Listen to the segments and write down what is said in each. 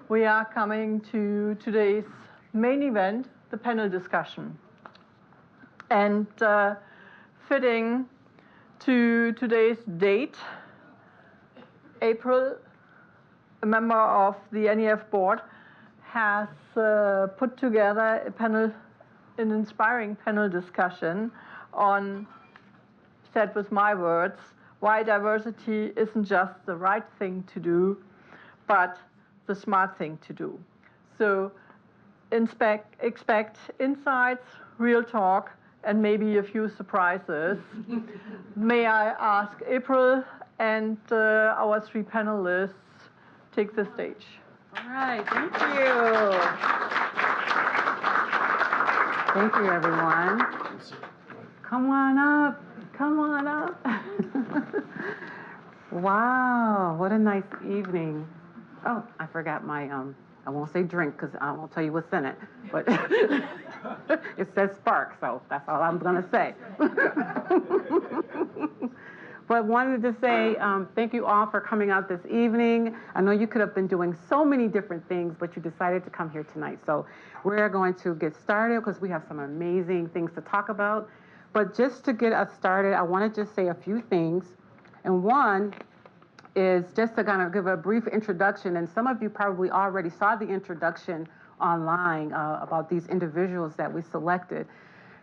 we are coming to today's main event, the panel discussion. And fitting to today's date, April, a member of the NEF board, has put together an inspiring panel discussion on, said with my words, why diversity isn't just the right thing to do, but the smart thing to do. So expect insights, real talk, and maybe a few surprises. May I ask April and our three panelists take the stage. All right, thank you. Thank you, everyone. Come on up. Come on up. Wow, what a nice evening. Oh, I forgot my, I won't say drink because I won't tell you what's in it, but it says Spark, so that's all I'm going to say. But wanted to say thank you all for coming out this evening. I know you could have been doing so many different things, but you decided to come here tonight. So we're going to get started because we have some amazing things to talk about. But just to get us started, I want to just say a few things. And one is just to kind of give a brief introduction. And some of you probably already saw the introduction online about these individuals that we selected.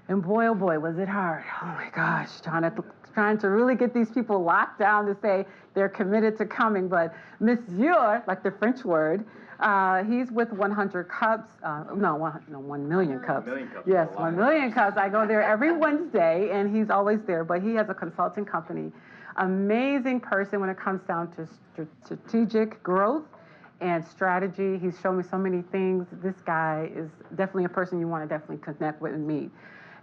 And boy, oh boy, was it hard. Oh my gosh, trying to really get these people locked down to say they're committed to coming. But Monsieur, like the French word, he's with 100 Cups. 1 million cups. 1 million cups. Yes, 1 million cups. I go there every Wednesday, and he's always there. But he has a consulting company. Amazing person when it comes down to strategic growth and strategy. He's shown me so many things. This guy is definitely a person you want to definitely connect with and meet.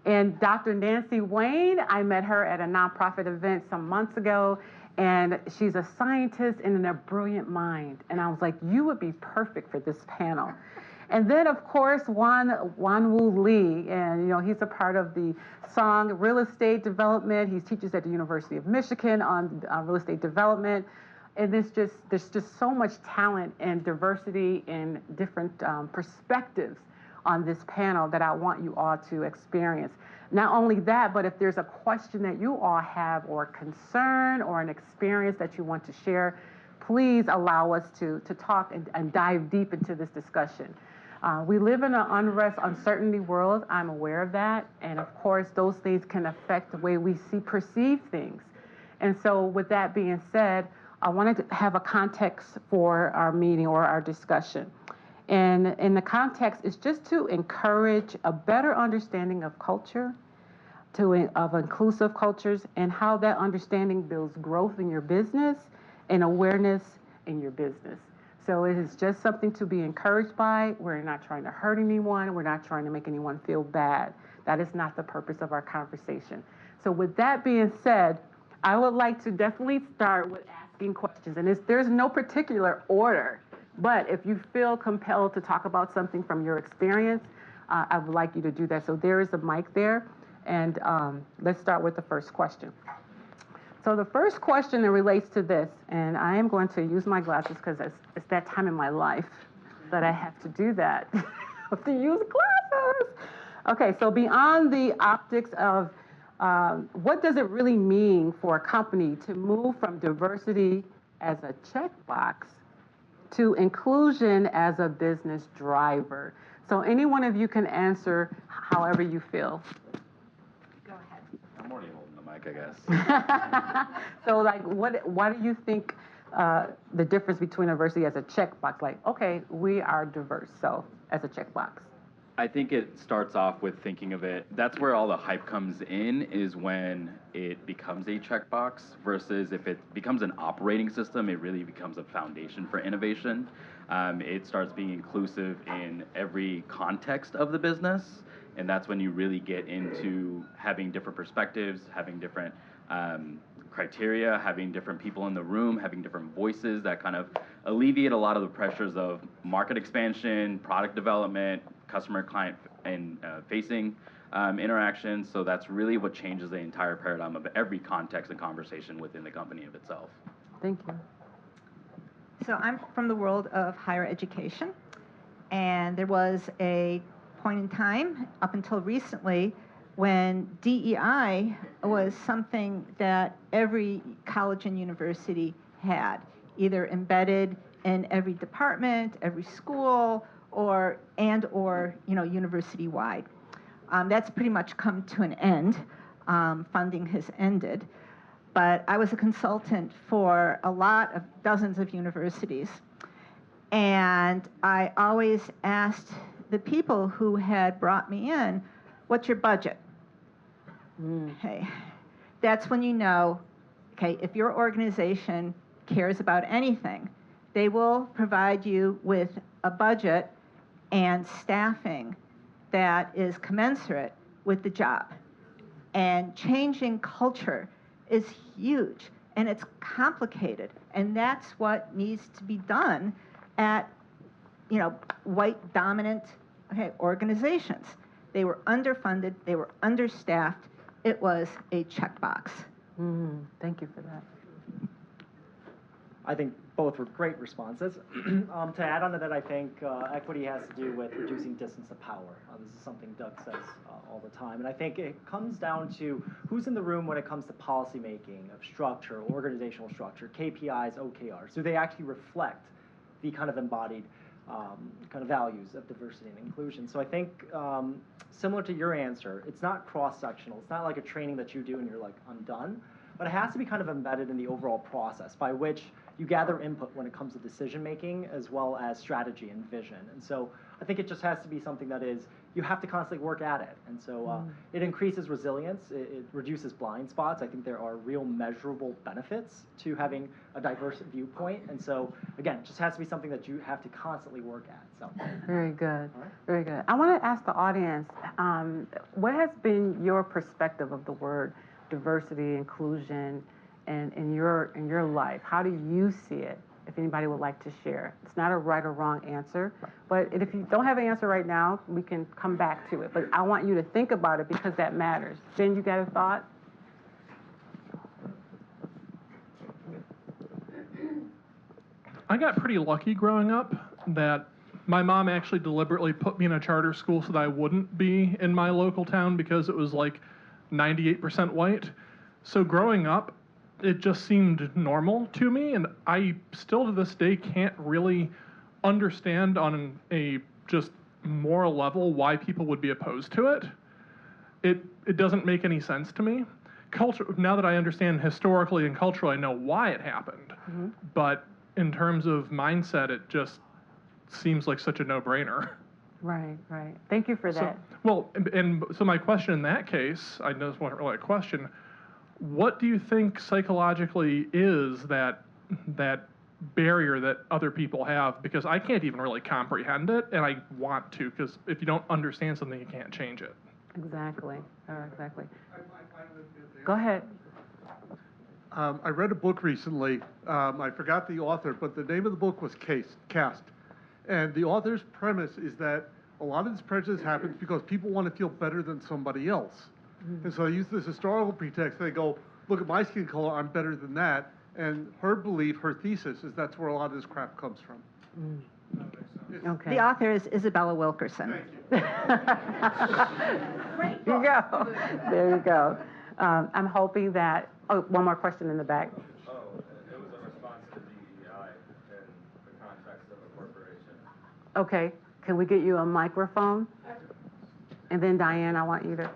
And Dr. Nancy Wayne, I met her at a nonprofit event some months ago, and she's a scientist and a brilliant mind. And I was like, you would be perfect for this panel. And then, of course, Wanwoo Lee, and he's a part of the Song Real Estate Development. He teaches at the University of Michigan on real estate development. And there's just so much talent and diversity and different perspectives on this panel that I want you all to experience. Not only that, but if there's a question that you all have or a concern or an experience that you want to share, please allow us to talk and dive deep into this discussion. We live in an unrest, uncertainty world. I'm aware of that. And of course, those things can affect the way we perceive things. And so with that being said, I wanted to have a context for our meeting or our discussion. And in the context is just to encourage a better understanding of culture, of inclusive cultures, and how that understanding builds growth in your business and awareness in your business. So it is just something to be encouraged by. We're not trying to hurt anyone. We're not trying to make anyone feel bad. That is not the purpose of our conversation. So with that being said, I would like to definitely start with asking questions. And there's no particular order, but if you feel compelled to talk about something from your experience, I would like you to do that. So there is a mic there. And let's start with the first question. So the first question that relates to this, and I am going to use my glasses because it's that time in my life that I have to do that. I have to use glasses. Okay, so beyond the optics of what does it really mean for a company to move from diversity as a checkbox to inclusion as a business driver? So any one of you can answer however you feel. Go ahead. I'm already holding the mic, I guess. So like, why do you think the difference between diversity as a checkbox? Like, okay, we are diverse, so as a checkbox. I think it starts off with thinking of it, that's where all the hype comes in, is when it becomes a checkbox versus if it becomes an operating system, it really becomes a foundation for innovation. It starts being inclusive in every context of the business, and that's when you really get into having different perspectives, having different criteria, having different people in the room, having different voices that kind of alleviate a lot of the pressures of market expansion, product development, customer client and facing interactions. So that's really what changes the entire paradigm of every context and conversation within the company of itself. Thank you. So I'm from the world of higher education, and there was a point in time up until recently when DEI was something that every college and university had, either embedded in every department, every school, or university-wide. That's pretty much come to an end. Funding has ended. But I was a consultant for dozens of universities. And I always asked the people who had brought me in, what's your budget? Okay. That's when you know, okay, if your organization cares about anything, they will provide you with a budget and staffing that is commensurate with the job. And changing culture is huge, and it's complicated, and that's what needs to be done at, white dominant organizations. They were underfunded, they were understaffed. It was a checkbox. Thank you for that. I think both were great responses. To add on to that, I think equity has to do with reducing distance of power. This is something Doug says all the time. And I think it comes down to who's in the room when it comes to policy making, of structure, organizational structure, KPIs, OKRs. Do they actually reflect the kind of embodied kind of values of diversity and inclusion? So I think similar to your answer, it's not cross-sectional. It's not like a training that you do and you're like, I'm done. But it has to be kind of embedded in the overall process by which you gather input when it comes to decision making as well as strategy and vision. And so I think it just has to be something that is, you have to constantly work at it. And so it increases resilience, it reduces blind spots. I think there are real measurable benefits to having a diverse viewpoint. And so again, it just has to be something that you have to constantly work at. So very good, right. Very good. I want to ask the audience, what has been your perspective of the word diversity, inclusion, and in your life? How do you see it? If anybody would like to share, it's not a right or wrong answer, but if you don't have an answer right now, we can come back to it. But I want you to think about it because that matters. Jen, you got a thought? I got pretty lucky growing up that my mom actually deliberately put me in a charter school so that I wouldn't be in my local town because it was like 98% white. So growing up, it just seemed normal to me, and I still to this day can't really understand on a just moral level why people would be opposed to it. It doesn't make any sense to me. Now that I understand historically and culturally, I know why it happened. But in terms of mindset, it just seems like such a no-brainer. Right. Thank you for that. So my question in that case, I know this wasn't really a question, what do you think psychologically is that barrier that other people have? Because I can't even really comprehend it, and I want to, because if you don't understand something, you can't change it. Exactly. Exactly. Go ahead. I read a book recently. I forgot the author, but the name of the book was Caste. And the author's premise is that a lot of this prejudice happens because people want to feel better than somebody else. And so they use this historical pretext. They go, look at my skin color, I'm better than that. And her belief, her thesis, is that's where a lot of this crap comes from. Okay. The author is Isabella Wilkerson. Thank you. There you go. There you go. I'm hoping that, one more question in the back. Oh, it was a response to DEI in the context of a corporation. Okay, can we get you a microphone? And then Diane, I want you to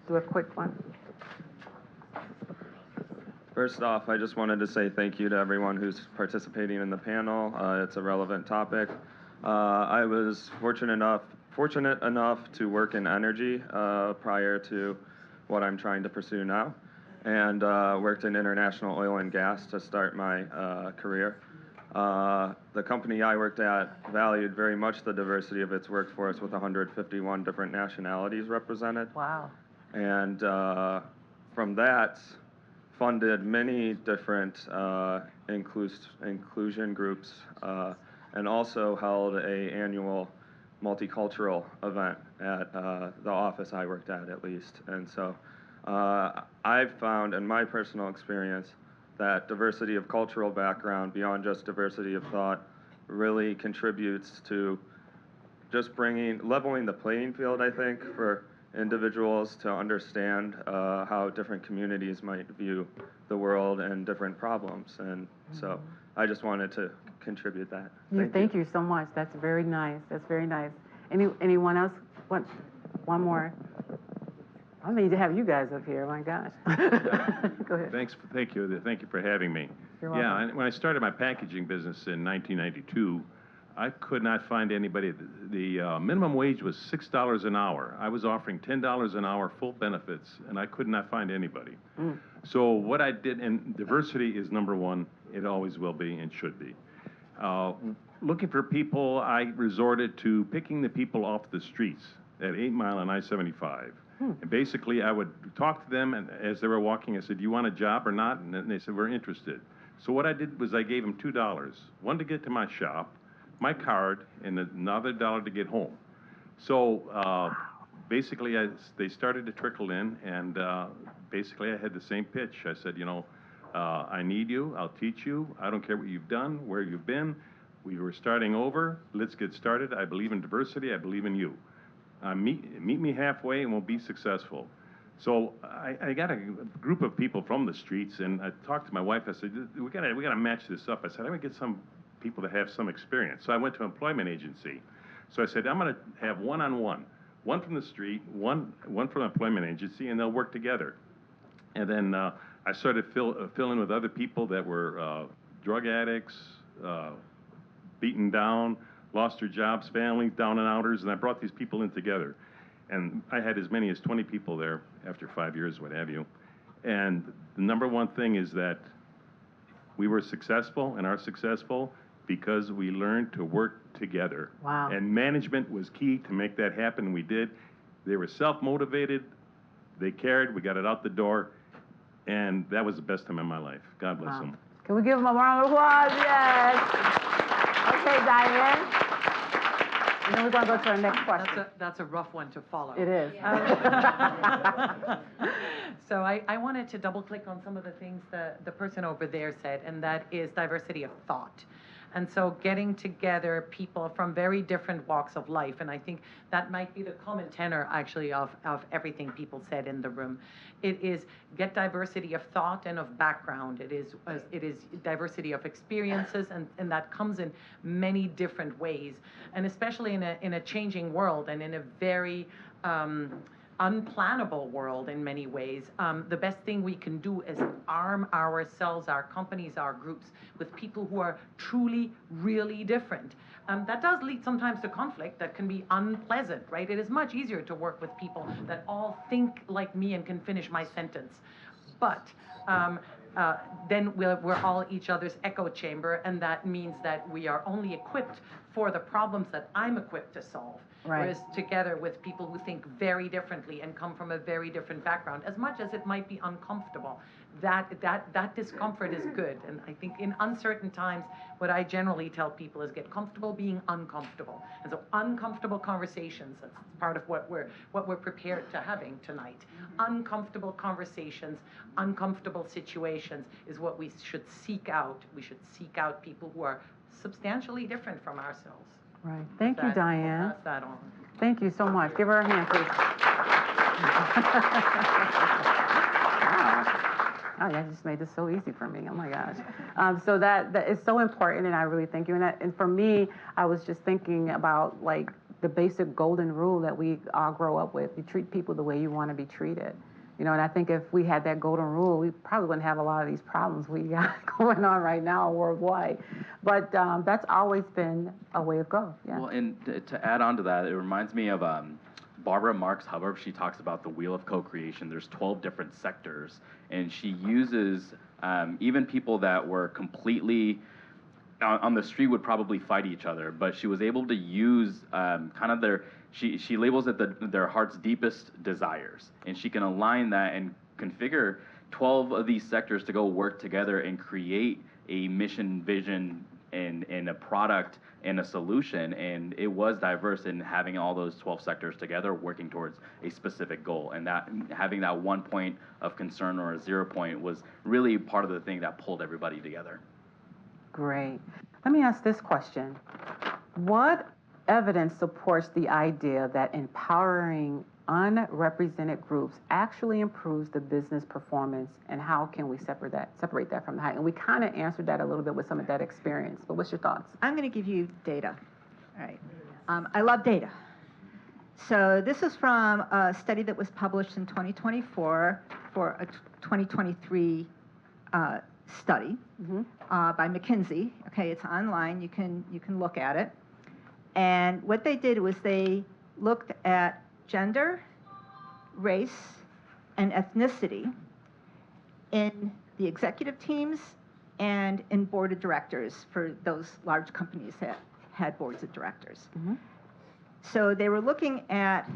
do a quick one. First off, I just wanted to say thank you to everyone who's participating in the panel. It's a relevant topic. I was fortunate enough to work in energy prior to what I'm trying to pursue now, and worked in international oil and gas to start my career. The company I worked at valued very much the diversity of its workforce with 151 different nationalities represented. Wow. And from that, funded many different inclusion groups, and also held an annual multicultural event at the office I worked at least. And so I've found in my personal experience that diversity of cultural background, beyond just diversity of thought, really contributes to just leveling the playing field, I think, for individuals to understand how different communities might view the world and different problems. And so I just wanted to contribute that. Thank you so much. That's very nice. That's very nice. Anyone else? One more. I need to have you guys up here. My gosh. Go ahead. Thank you for having me. You're welcome. Yeah, when I started my packaging business in 1992, I could not find anybody. The minimum wage was $6 an hour. I was offering $10 an hour, full benefits, and I could not find anybody. So what I did, and diversity is number one. It always will be and should be. Looking for people, I resorted to picking the people off the streets at 8 Mile and I-75. And basically, I would talk to them, and as they were walking, I said, "Do you want a job or not?" And then they said, "We're interested." So what I did was I gave them $2, one to get to my shop, my card, and another $1 to get home. So basically, they started to trickle in, and basically I had the same pitch. I said, I need you, I'll teach you, I don't care what you've done, where you've been, we were starting over, let's get started, I believe in diversity, I believe in you. Meet me halfway and we'll be successful. So I got a group of people from the streets, and I talked to my wife, I said, we gotta match this up. I said, I'm gonna get some people that have some experience. So I went to an employment agency. So I said, I'm going to have one-on-one, one from the street, one from an employment agency, and they'll work together. And then I started filling with other people that were drug addicts, beaten down, lost their jobs, families, down and outers, and I brought these people in together. And I had as many as 20 people there after 5 years, what have you. And the number one thing is that we were successful and are successful because we learned to work together. Wow. And management was key to make that happen, and we did. They were self-motivated, they cared, we got it out the door, and that was the best time in my life. God bless them. Can we give them a round of applause? Yes. Okay, Diane. And then we're going to go to our next question. That's a rough one to follow. It is. So I wanted to double click on some of the things the person over there said, and that is diversity of thought. And so getting together people from very different walks of life, and I think that might be the common tenor actually of everything people said in the room. It is get diversity of thought and of background. It is diversity of experiences, and that comes in many different ways, and especially in a changing world and in a very unplannable world in many ways. The best thing we can do is arm ourselves, our companies, our groups, with people who are truly, really different. That does lead sometimes to conflict that can be unpleasant, right? It is much easier to work with people that all think like me and can finish my sentence. But then we're all each other's echo chamber, and that means that we are only equipped for the problems that I'm equipped to solve. Right. Whereas together with people who think very differently and come from a very different background, as much as it might be uncomfortable, that discomfort is good. And I think in uncertain times, what I generally tell people is get comfortable being uncomfortable. And so uncomfortable conversations, that's part of what we're prepared to having tonight. Uncomfortable conversations, uncomfortable situations is what we should seek out. We should seek out people who are substantially different from ourselves. Right. Thank you, Diane. I'll pass that on. Thank you so much. Give her a hand, please. Wow. Oh, that just made this so easy for me. Oh my gosh. So that is so important, and I really thank you. And for me, I was just thinking about like the basic golden rule that we all grow up with. You treat people the way you want to be treated. And I think if we had that golden rule, we probably wouldn't have a lot of these problems we got going on right now worldwide. But that's always been a way of go. Yeah. Well, and to add on to that, it reminds me of Barbara Marx Hubbard. She talks about the wheel of co-creation. There's 12 different sectors, and she uses even people that were completely on the street would probably fight each other, but she was able to use kind of she labels it their heart's deepest desires, and she can align that and configure 12 of these sectors to go work together and create a mission, vision, in a product and a solution, and it was diverse in having all those 12 sectors together working towards a specific goal, and that having that 1 point of concern or a 0 point was really part of the thing that pulled everybody together. Great. Let me ask this question. What evidence supports the idea that empowering unrepresented groups actually improves the business performance, and how can we separate that from the hype? And we kind of answered that a little bit with some of that experience, but what's your thoughts? I'm going to give you data. All right. I love data. So this is from a study that was published in 2024 for a 2023 study by McKinsey. Okay, it's online. You can look at it. And what they did was they looked at gender, race, and ethnicity in the executive teams and in board of directors for those large companies that had boards of directors. So they were looking at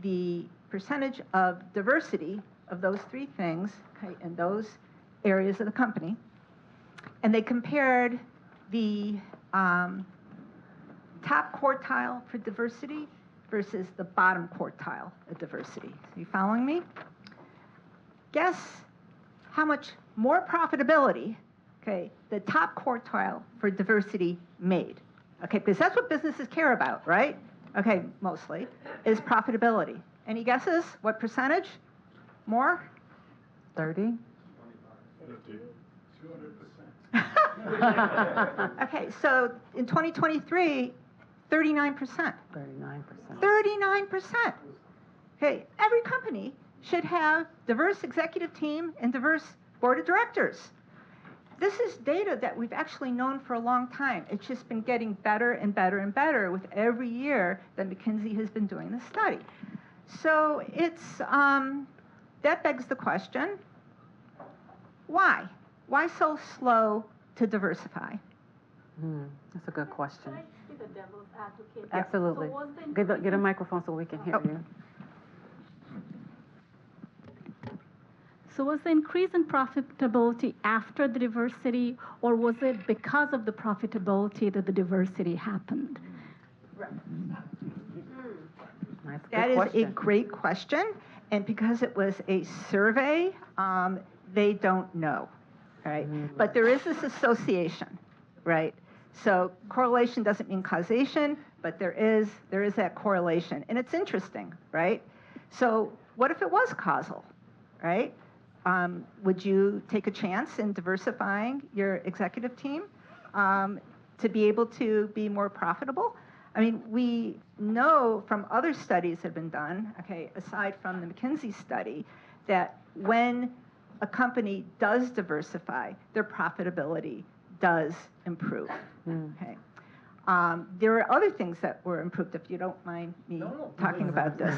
the percentage of diversity of those three things, okay, in those areas of the company, and they compared the top quartile for diversity versus the bottom quartile of diversity. Are you following me? Guess how much more profitability, okay, the top quartile for diversity made. Okay, because that's what businesses care about, right? Okay, mostly, is profitability. Any guesses? What percentage? More? 30? 50. 200%. Okay, so in 2023, 39%. 39%. 39%. Okay, every company should have diverse executive team and diverse board of directors. This is data that we've actually known for a long time. It's just been getting better and better and better with every year that McKinsey has been doing this study. So it's, that begs the question, why? Why so slow to diversify? That's a good question. Can I be the devil's advocate? Absolutely. So Get a microphone so we can hear you. So was the increase in profitability after the diversity, or was it because of the profitability that the diversity happened? That is a great question, and because it was a survey, they don't know, right? But there is this association, right? So correlation doesn't mean causation, but there is that correlation, and it's interesting, right? So what if it was causal, right? Would you take a chance in diversifying your executive team to be able to be more profitable? I mean, we know from other studies that have been done, okay, aside from the McKinsey study, that when a company does diversify, their profitability does improve, okay? There are other things that were improved, if you don't mind me talking about this.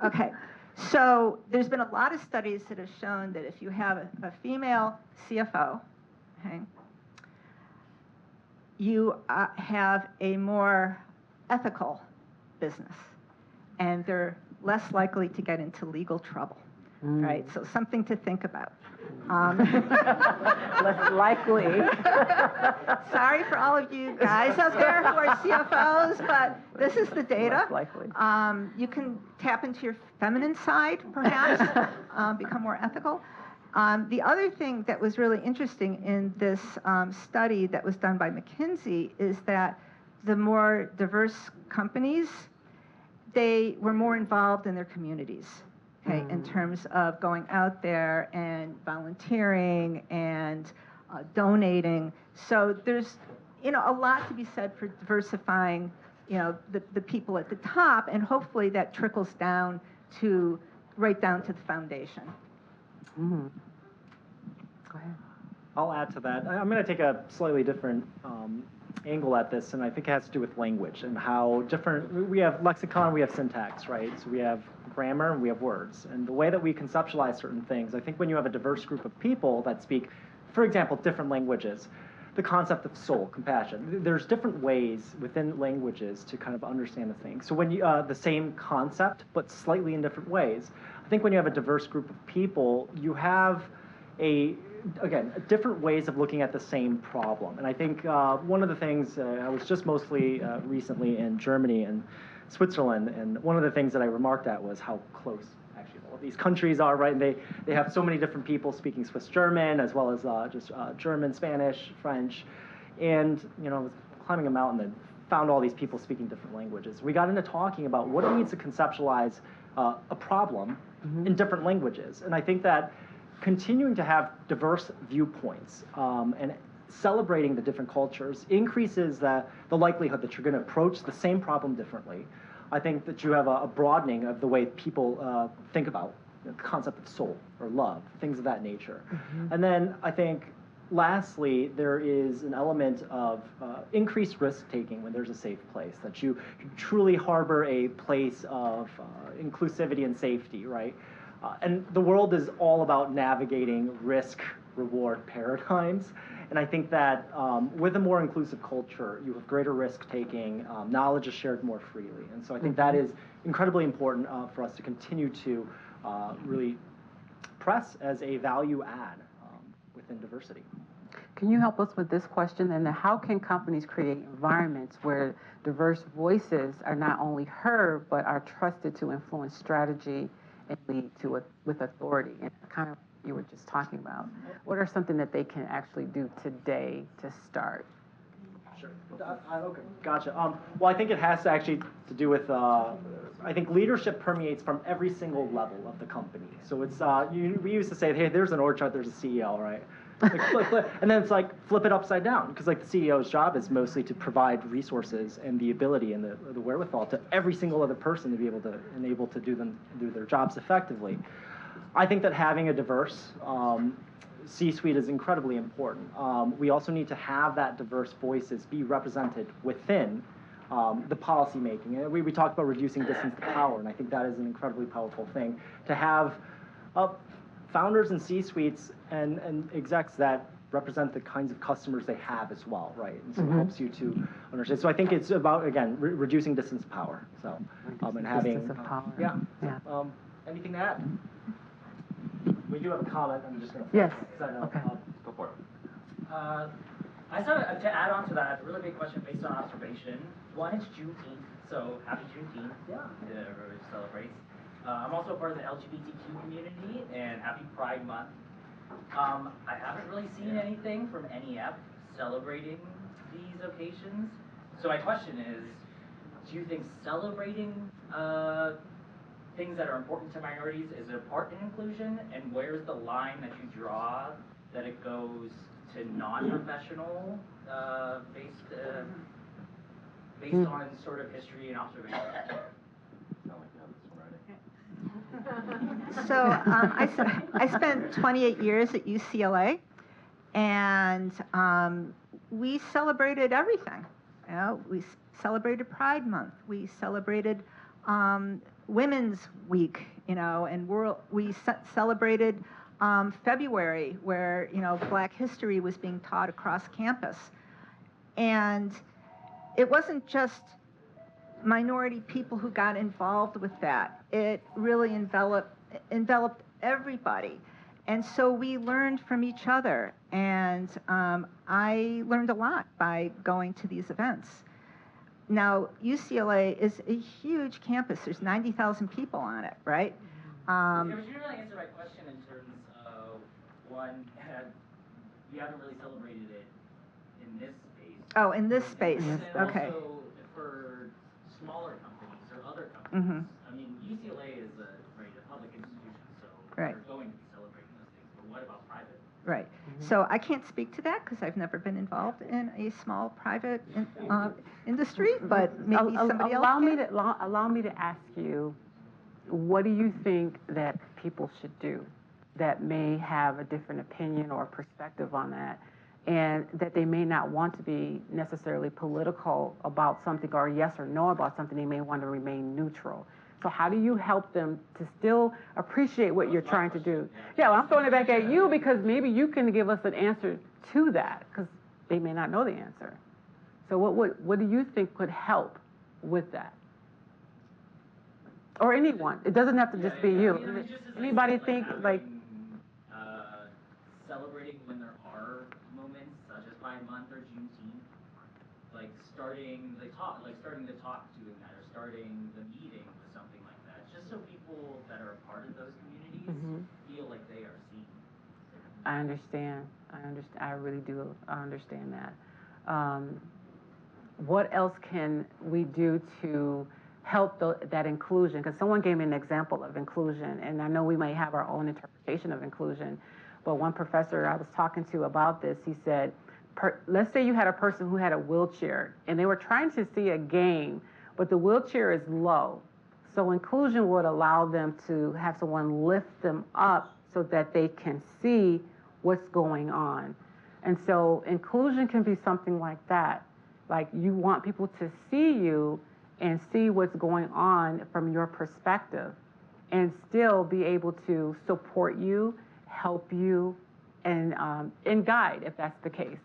Okay, so there's been a lot of studies that have shown that if you have a female CFO, okay, you have a more ethical business, and they're less likely to get into legal trouble, right? So something to think about. Less likely. Sorry for all of you guys out there who are CFOs, but this is the data. Less likely. You can tap into your feminine side, perhaps, become more ethical. The other thing that was really interesting in this study that was done by McKinsey is that the more diverse companies, they were more involved in their communities. Okay, in terms of going out there and volunteering and donating. So there's, a lot to be said for diversifying, the people at the top, and hopefully that trickles down to, right down to the foundation. Go ahead. I'll add to that. I'm going to take a slightly different angle at this, and I think it has to do with language and how different, we have lexicon, we have syntax, right? So we have grammar and we have words. And the way that we conceptualize certain things, I think when you have a diverse group of people that speak, for example, different languages, the concept of soul, compassion, there's different ways within languages to kind of understand the thing. So when you, the same concept, but slightly in different ways, I think when you have a diverse group of people, you have again, different ways of looking at the same problem. And I think one of the things, I was just mostly recently in Germany and Switzerland, and one of the things that I remarked at was how close actually all of these countries are, right? And they have so many different people speaking Swiss German, as well as just German, Spanish, French. And, you know, I was climbing a mountain and found all these people speaking different languages. We got into talking about what it means to conceptualize a problem in different languages. And I think that continuing to have diverse viewpoints and celebrating the different cultures increases the likelihood that you're going to approach the same problem differently. I think that you have a broadening of the way people think about the concept of soul or love, things of that nature. And then I think lastly, there is an element of increased risk-taking when there's a safe place, that you truly harbor a place of inclusivity and safety, right? And the world is all about navigating risk-reward paradigms. And I think that with a more inclusive culture, you have greater risk-taking, knowledge is shared more freely. And so I think that is incredibly important for us to continue to really press as a value add within diversity. Can you help us with this question? And how can companies create environments where diverse voices are not only heard, but are trusted to influence strategy and lead to with authority? And kind of you were just talking about. What are something that they can actually do today to start? Sure. Okay, gotcha. Well, I think it has to actually to do with, I think leadership permeates from every single level of the company. So it's, we used to say, hey, there's an org chart, there's a CEO, right? Like flip. And then it's like flip it upside down, because like the CEO's job is mostly to provide resources and the ability and the wherewithal to every single other person to be able to enable to do their jobs effectively. I think that having a diverse C-suite is incredibly important. We also need to have that diverse voices be represented within the policy making. And we talked about reducing distance to power, and I think that is an incredibly powerful thing. To have founders and C-suites and execs that represent the kinds of customers they have as well, right? And so it helps you to understand. So I think it's about, again, reducing distance to power. So, and having, distance of power. Yeah. Yeah. Anything to add? We do have a comment. I'm just going to. Yes. Okay. Go for it. I just have to add on to that, a really big question based on observation. One, it's Juneteenth, so happy Juneteenth. Yeah. Everybody celebrates. I'm also a part of the LGBTQ community, and happy Pride Month. I haven't really seen anything from NEF celebrating these occasions. So my question is, do you think celebrating things that are important to minorities is a part in inclusion? And where's the line that you draw that it goes to non-professional based on sort of history and observation? So I spent 28 years at UCLA, and we celebrated everything. You know, we celebrated Pride Month. We celebrated Women's Week. You know, and we celebrated February, where Black history was being taught across campus, and it wasn't just minority people who got involved with that. It really enveloped everybody. And so we learned from each other. And I learned a lot by going to these events. Now, UCLA is a huge campus. There's 90,000 people on it, right? Yeah, but you didn't really answer my question in terms of, one, you haven't really celebrated it in this space. Oh, in this space, okay. Also, for smaller companies or other companies, I mean, UCLA is a public institution, so they're going to be celebrating those things. But what about private? Right. So I can't speak to that because I've never been involved in a small private industry, but maybe somebody else can. Allow me to ask you, what do you think that people should do that may have a different opinion or perspective on that, and that they may not want to be necessarily political about something, or yes or no about something? They may want to remain neutral. So how do you help them to still appreciate what you're trying to do? Yeah, well, I'm throwing it back at you because maybe you can give us an answer to that, because they may not know the answer. So what do you think could help with that? Or anyone. It doesn't have to just be you. Anybody think like... celebrating when there are moments such as Pride Month or Juneteenth, like starting the talk doing that, or starting the meeting with something like that, just so people that are a part of those communities feel like they are seen. I understand. I really do understand that. What else can we do to help that inclusion? Because someone gave me an example of inclusion, and I know we may have our own interpretation of inclusion, but one professor I was talking to about this, he said, let's say you had a person who had a wheelchair, and they were trying to see a game, but the wheelchair is low. So inclusion would allow them to have someone lift them up so that they can see what's going on. And so inclusion can be something like that. Like, you want people to see you and see what's going on from your perspective, and still be able to support you, help you, and guide if that's the case.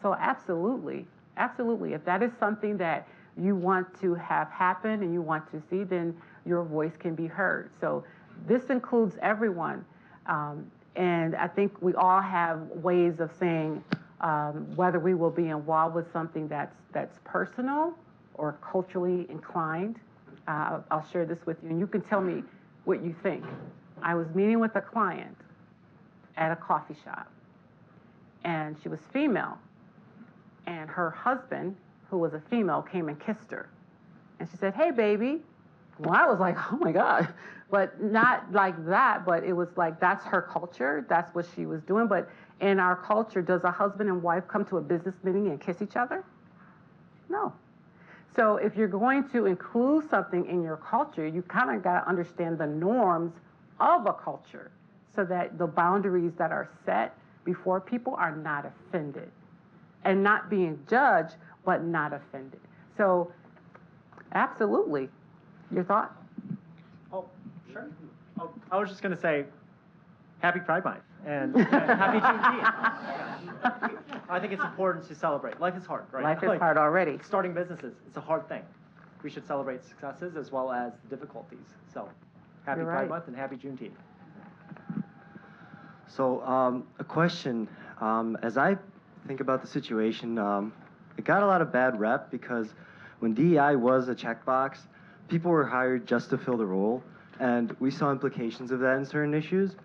So absolutely, absolutely. If that is something that you want to have happen and you want to see, then your voice can be heard. So this includes everyone. And I think we all have ways of saying whether we will be involved with something that's personal or culturally inclined. I'll share this with you, and you can tell me what you think. I was meeting with a client at a coffee shop, and she was female, and her husband, who was a female, came and kissed her. And she said, "Hey, baby." Well, I was like, oh my God. But not like that, but it was like, that's her culture. That's what she was doing. But in our culture, does a husband and wife come to a business meeting and kiss each other? No. So if you're going to include something in your culture, you kind of got to understand the norms of a culture so that the boundaries that are set before people are not offended. And not being judged, but not offended. So absolutely. Your thought? Oh, sure. Oh, I was just going to say, happy Pride Month and happy Juneteenth. I think it's important to celebrate. Life is hard, right? Life is hard already. Starting businesses, it's a hard thing. We should celebrate successes as well as the difficulties. So, happy Pride Month and happy Juneteenth. So, a question. As I think about the situation, it got a lot of bad rep because when DEI was a checkbox, people were hired just to fill the role, and we saw implications of that in certain issues.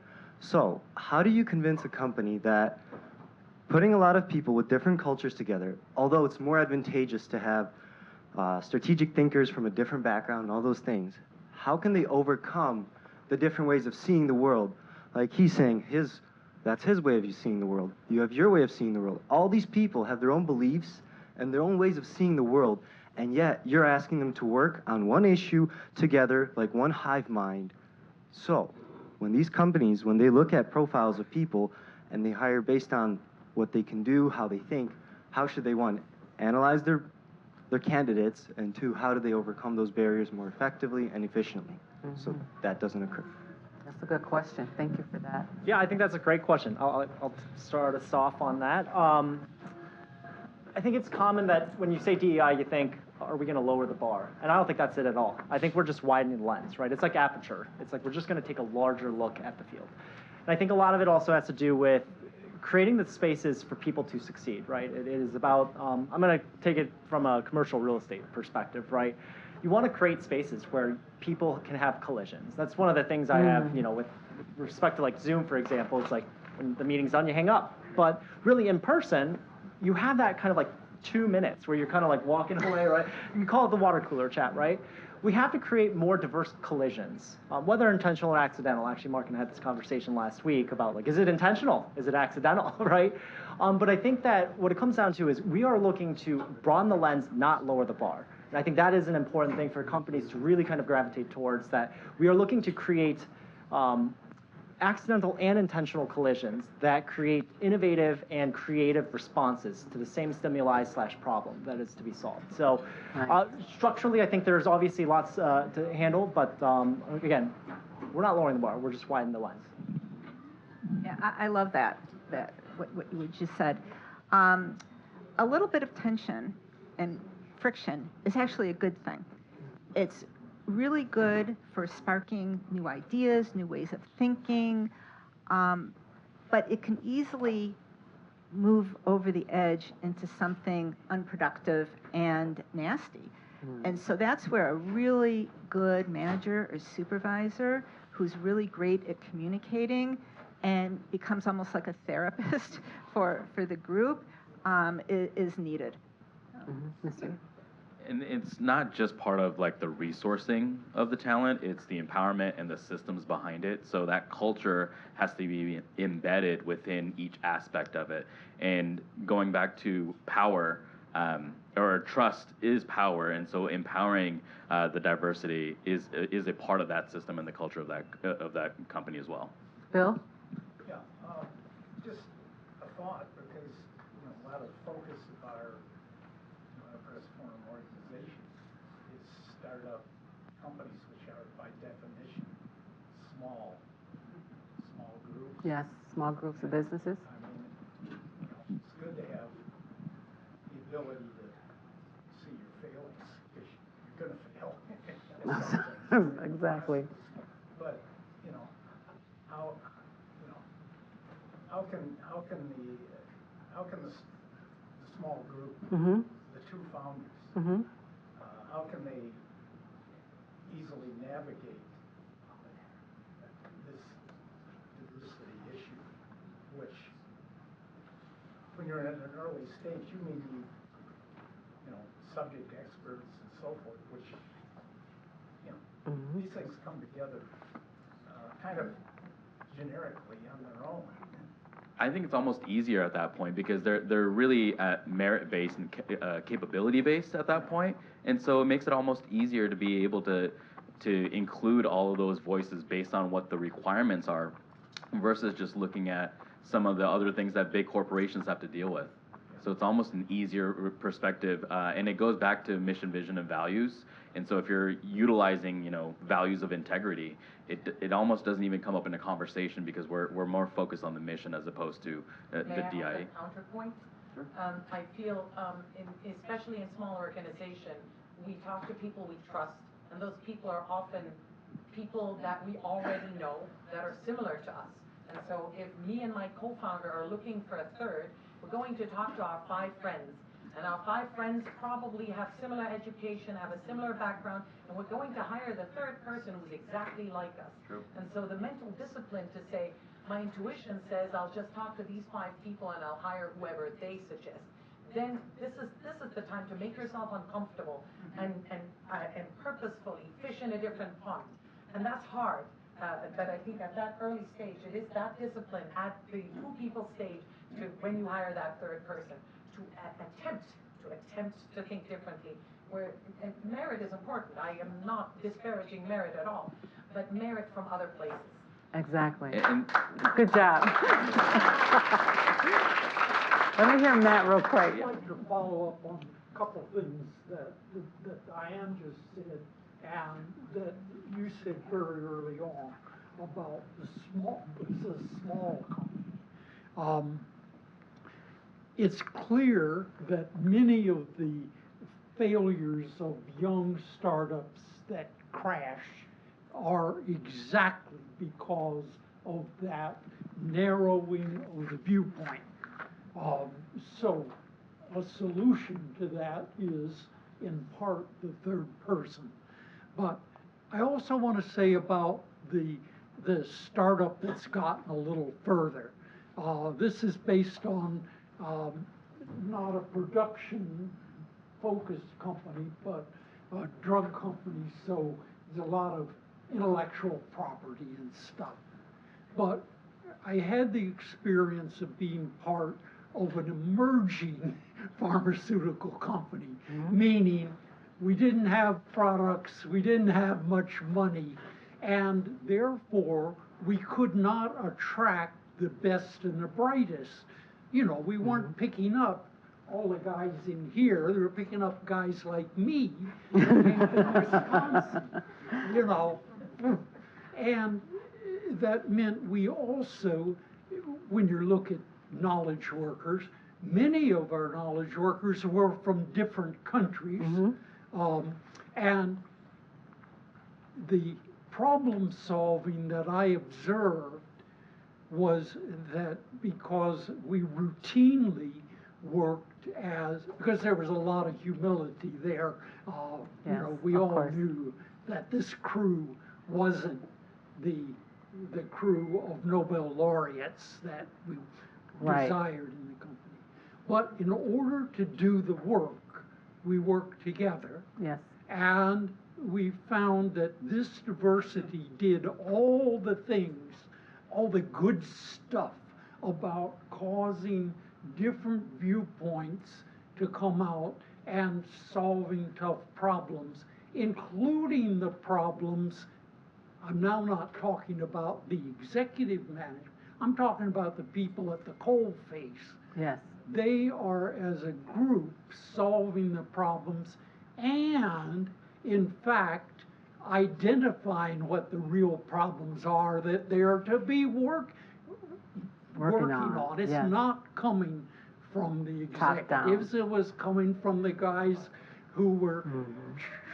So, how do you convince a company that putting a lot of people with different cultures together, although it's more advantageous to have strategic thinkers from a different background and all those things, how can they overcome the different ways of seeing the world? Like he's saying, that's his way of seeing the world. You have your way of seeing the world. All these people have their own beliefs and their own ways of seeing the world, and yet you're asking them to work on one issue together like one hive mind. So when these companies, when they look at profiles of people and they hire based on what they can do, how they think, how should they, one, analyze their candidates, and two, how do they overcome those barriers more effectively and efficiently so that doesn't occur? That's a good question. Thank you for that. Yeah, I think that's a great question. I'll start us off on that. I think it's common that when you say DEI, you think, are we going to lower the bar? And I don't think that's it at all. I think we're just widening the lens, right? It's like aperture. It's like we're just going to take a larger look at the field. And I think a lot of it also has to do with creating the spaces for people to succeed, right? It is about, I'm going to take it from a commercial real estate perspective, right? You want to create spaces where people can have collisions. That's one of the things I have, with respect to like Zoom, for example. It's like when the meeting's done, you hang up. But really in person, you have that kind of like 2 minutes where you're kind of like walking away, right? You can call it the water cooler chat, right? We have to create more diverse collisions, whether intentional or accidental. Actually, Mark and I had this conversation last week about like, is it intentional? Is it accidental, right? But I think that what it comes down to is we are looking to broaden the lens, not lower the bar. And I think that is an important thing for companies to really kind of gravitate towards, that we are looking to create accidental and intentional collisions that create innovative and creative responses to the same stimuli/problem that is to be solved. So structurally, I think there's obviously lots to handle, but again, we're not lowering the bar, we're just widening the lens. Yeah, I love that what you just said. A little bit of tension and friction is actually a good thing. It's really good for sparking new ideas, new ways of thinking. but it can easily move over the edge into something unproductive and nasty. And so that's where a really good manager or supervisor who's really great at communicating and becomes almost like a therapist for the group is needed. And it's not just part of like the resourcing of the talent, it's the empowerment and the systems behind it. So that culture has to be embedded within each aspect of it. And going back to power, or trust is power, and so empowering the diversity is a part of that system and the culture of that company as well. Bill? Yeah, just a thought, because a lot of the focus of our enterprise forum organization is startup companies, which are by definition small groups. Yes, small groups of businesses. I mean, it's good to have the ability to see your failings, because you're going to fail. Exactly. But how can the small group, the two founders, how can they easily navigate this diversity issue, which when you're in an early stage, you may need subject experts and so forth, which these things come together kind of generically on their own. I think it's almost easier at that point because they're really at merit-based and capability-based at that point, and so it makes it almost easier to be able to include all of those voices based on what the requirements are, versus just looking at some of the other things that big corporations have to deal with. So it's almost an easier perspective, and it goes back to mission, vision, and values. And so if you're utilizing, values of integrity, it almost doesn't even come up in a conversation because we're more focused on the mission as opposed to the DIA. May I have a counterpoint? Sure. I feel, especially in small organization, we talk to people we trust, and those people are often people that we already know that are similar to us. And so if me and my co-founder are looking for a third, we're going to talk to our 5 friends. And our 5 friends probably have similar education, have a similar background, and we're going to hire the third person who's exactly like us. True. And so the mental discipline to say, my intuition says I'll just talk to these 5 people and I'll hire whoever they suggest. Then this is the time to make yourself uncomfortable and purposefully fish in a different pond. And that's hard. But I think at that early stage, it is that discipline at the 2 people stage to when you hire that third person to attempt to think differently. Where merit is important. I am not disparaging merit at all, but merit from other places. Exactly. Good job. Let me hear Matt real quick. I'd like to follow up on a couple things that Diane just said and that you said very early on about it's a small company. It's clear that many of the failures of young startups that crash are exactly because of that narrowing of the viewpoint. So a solution to that is in part the third person. But I also want to say about the startup that's gotten a little further. This is based on not a production focused company, but a drug company, so there's a lot of intellectual property and stuff. But I had the experience of being part of an emerging pharmaceutical company, meaning we didn't have products, we didn't have much money, and therefore we could not attract the best and the brightest. We weren't picking up all the guys in here, they were picking up guys like me in Wisconsin, And that meant we also, when you look at knowledge workers, many of our knowledge workers were from different countries. And the problem solving that I observed was that because we routinely worked because there was a lot of humility there, we all knew that this crew wasn't the crew of Nobel laureates that we desired in the company. But in order to do the work, we worked together. Yes. And we found that this diversity did all the things, all the good stuff about causing different viewpoints to come out and solving tough problems, including the problems. I'm now not talking about the executive management. I'm talking about the people at the coalface. Yes. They are, as a group, solving the problems and, in fact, identifying what the real problems are that they are to be working on. It's not coming from the executives. It was coming from the guys who were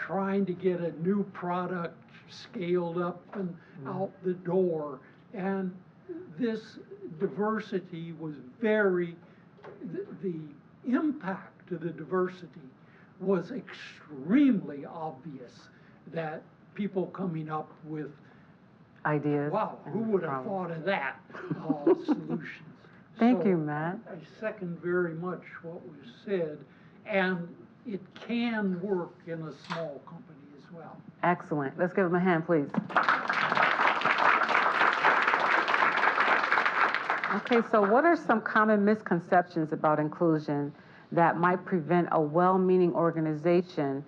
trying to get a new product scaled up and out the door. And this diversity was the impact of the diversity was extremely obvious, that people coming up with ideas. Wow, who would have thought of that? Solutions. Thank you, Matt. I second very much what was said, and it can work in a small company as well. Excellent. Let's give them a hand, please. Okay, so what are some common misconceptions about inclusion that might prevent a well-meaning organization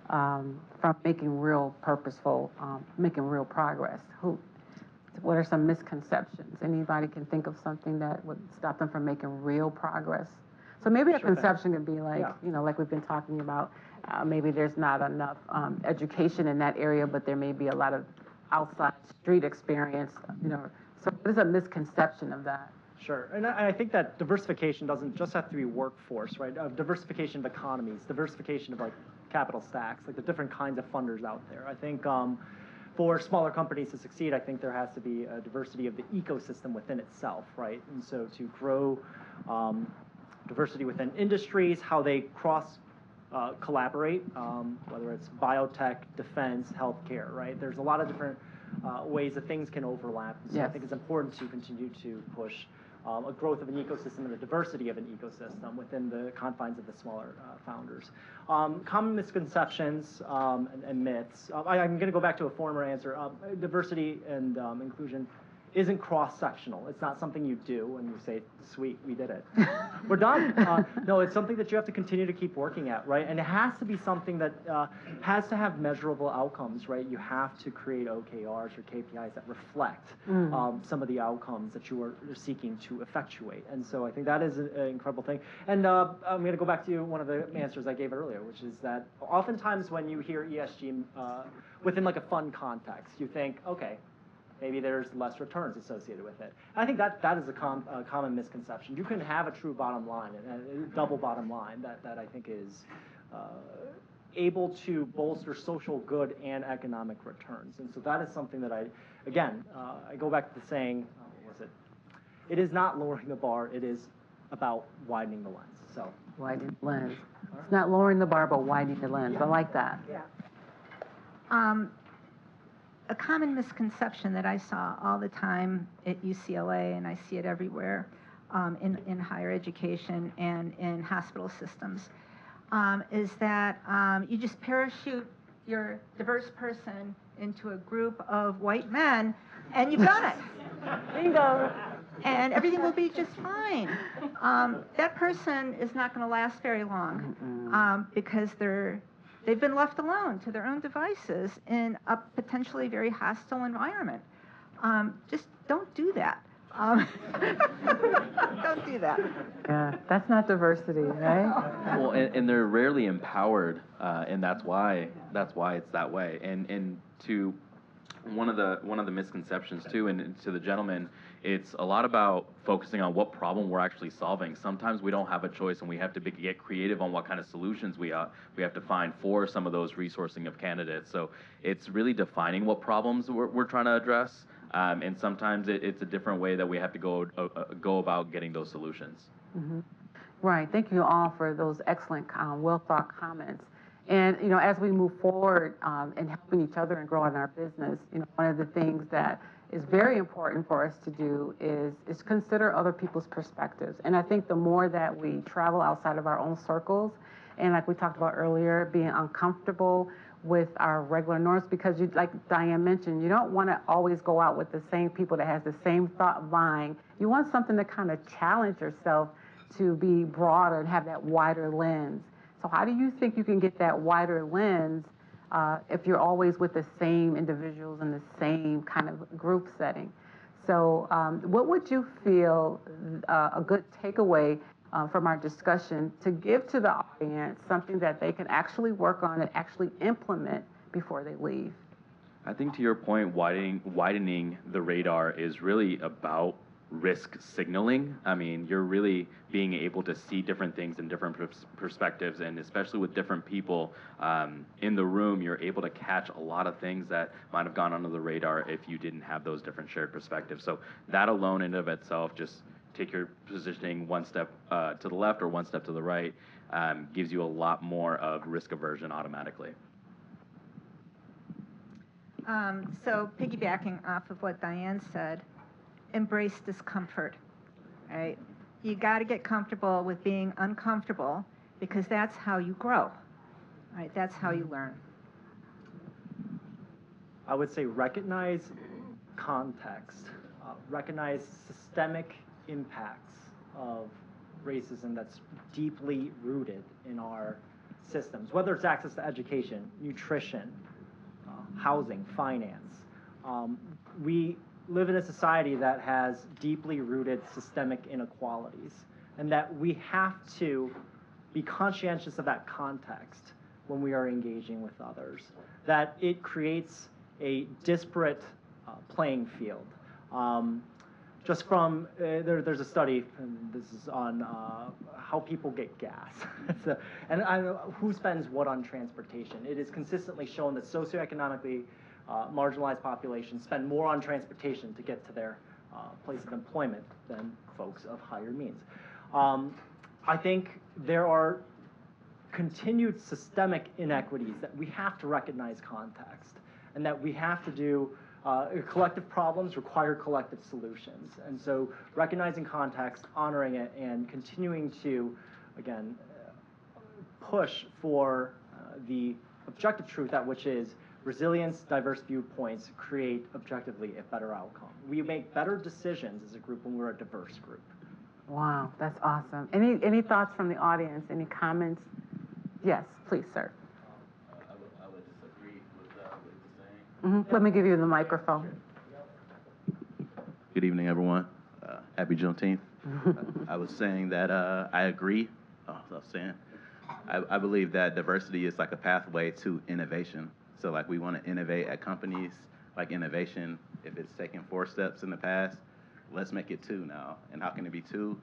from making real making real progress? What are some misconceptions? Anybody can think of something that would stop them from making real progress? So maybe a conception could be like, like we've been talking about, maybe there's not enough education in that area, but there may be a lot of outside street experience, So what is a misconception of that? Sure, and I think that diversification doesn't just have to be workforce, right? Diversification of economies, diversification of like capital stacks, like the different kinds of funders out there. I think for smaller companies to succeed, I think there has to be a diversity of the ecosystem within itself, right? And so to grow diversity within industries, how they collaborate, whether it's biotech, defense, healthcare, right? There's a lot of different ways that things can overlap. So I think it's important to continue to push a growth of an ecosystem and the diversity of an ecosystem within the confines of the smaller founders. Common misconceptions and myths. I'm going to go back to a former answer. Diversity and inclusion isn't cross-sectional. It's not something you do and you say, sweet, we did it. We're done. No, it's something that you have to continue to keep working at, right? And it has to be something that has to have measurable outcomes, right? You have to create OKRs or KPIs that reflect some of the outcomes that you are seeking to effectuate. And so I think that is an incredible thing. And I'm going to go back to one of the answers I gave earlier, which is that oftentimes when you hear ESG within like a fund context, you think, okay, maybe there's less returns associated with it. I think that is a common misconception. You can have a true bottom line, a double bottom line that I think is able to bolster social good and economic returns. And so that is something that I go back to the saying, it is not lowering the bar, it is about widening the lens. So widening the lens. It's not lowering the bar, but widening the lens. I like that. Yeah. A common misconception that I saw all the time at UCLA, and I see it everywhere in higher education and in hospital systems, is that you just parachute your diverse person into a group of white men, and you've done it. Bingo. And everything will be just fine. That person is not going to last very long because they've been left alone to their own devices in a potentially very hostile environment. Just don't do that. Don't do that. Yeah, that's not diversity, right? Well, and they're rarely empowered, and that's why it's that way. And to one of the misconceptions too, and to the gentleman, it's a lot about focusing on what problem we're actually solving. Sometimes we don't have a choice, and we have to get creative on what kind of solutions we have to find for some of those resourcing of candidates. So it's really defining what problems we're trying to address, and sometimes it's a different way that we have to go about getting those solutions. Mm-hmm. Right. Thank you all for those excellent, well-thought comments. And, you know, as we move forward in helping each other and grow in our business, you know, one of the things that is very important for us to do is consider other people's perspectives. And I think the more that we travel outside of our own circles, and like we talked about earlier, being uncomfortable with our regular norms, because you, like Diane mentioned, you don't want to always go out with the same people that has the same thought vying. You want something to kind of challenge yourself to be broader and have that wider lens. So how do you think you can get that wider lens if you're always with the same individuals in the same kind of group setting? So what would you feel a good takeaway from our discussion to give to the audience, something that they can actually work on and actually implement before they leave? I think to your point, widening the radar is really about risk signaling. I mean, you're really being able to see different things in different perspectives, and especially with different people in the room, you're able to catch a lot of things that might have gone under the radar if you didn't have those different shared perspectives. So that alone in and of itself, just take your positioning one step to the left or one step to the right, gives you a lot more of risk aversion automatically. So piggybacking off of what Diane said, embrace discomfort, right? You got to get comfortable with being uncomfortable, because that's how you grow, right? That's how you learn. I would say recognize context, recognize systemic impacts of racism that's deeply rooted in our systems, whether it's access to education, nutrition, housing, finance. We live in a society that has deeply rooted systemic inequalities, and that we have to be conscientious of that context when we are engaging with others, that it creates a disparate playing field. Just from, there's a study, and this is on how people get gas, and who spends what on transportation. It is consistently shown that socioeconomically marginalized populations spend more on transportation to get to their place of employment than folks of higher means. I think there are continued systemic inequities that we have to recognize context, and that we have to do collective problems require collective solutions. And so recognizing context, honoring it, and continuing to, again, push for the objective truth, that which is resilience, diverse viewpoints create objectively a better outcome. We make better decisions as a group when we're a diverse group. Wow, that's awesome. Any thoughts from the audience? Any comments? Yes, please, sir. I would disagree with what you're saying. Let me give you the microphone. Good evening, everyone. Happy Juneteenth. I was saying that I agree. I believe that diversity is like a pathway to innovation. So like we want to innovate at companies, like innovation, if it's taken 4 steps in the past, let's make it 2 now. And how can it be 2?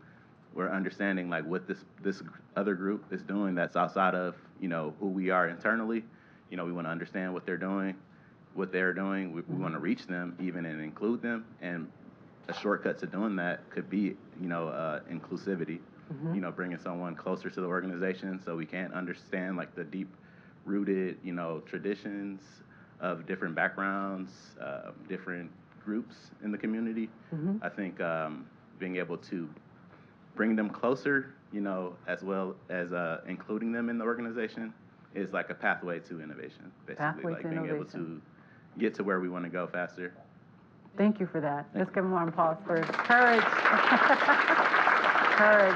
We're understanding like what this other group is doing that's outside of, you know, who we are internally. You know, we want to understand what they're doing. We want to reach them even and include them. And a shortcut to doing that could be, you know, inclusivity. You know, bringing someone closer to the organization so we can understand like the deep-rooted, you know, traditions of different backgrounds, different groups in the community. I think being able to bring them closer, you know, as well as including them in the organization is like a pathway to innovation, basically. Pathway like to being innovation. able to get to where we want to go faster. Thank you for that. Let's give them a round of applause for courage. Courage.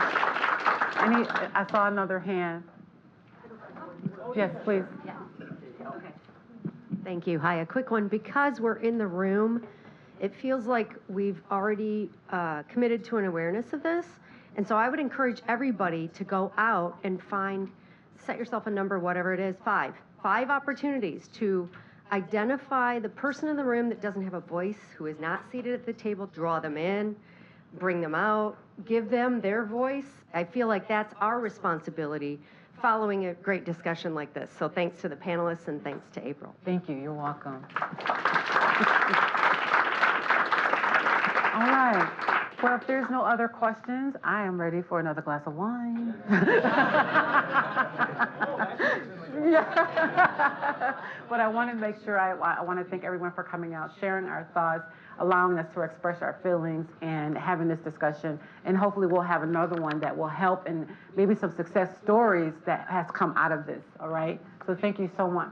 I saw another hand. Yes, please. Yeah. Okay. Thank you. Hi, a quick one. Because we're in the room, it feels like we've already committed to an awareness of this. And so I would encourage everybody to go out and set yourself a number, whatever it is, 5 opportunities to identify the person in the room that doesn't have a voice, who is not seated at the table, draw them in, bring them out, give them their voice. I feel like that's our responsibility following a great discussion like this. So thanks to the panelists and thanks to April. Thank you. You're welcome. All right. Well, if there's no other questions, I am ready for another glass of wine. Yeah. But I want to make sure, I want to thank everyone for coming out, sharing our thoughts, allowing us to express our feelings, and having this discussion. And hopefully we'll have another one that will help, and maybe some success stories that has come out of this, all right? So thank you so much.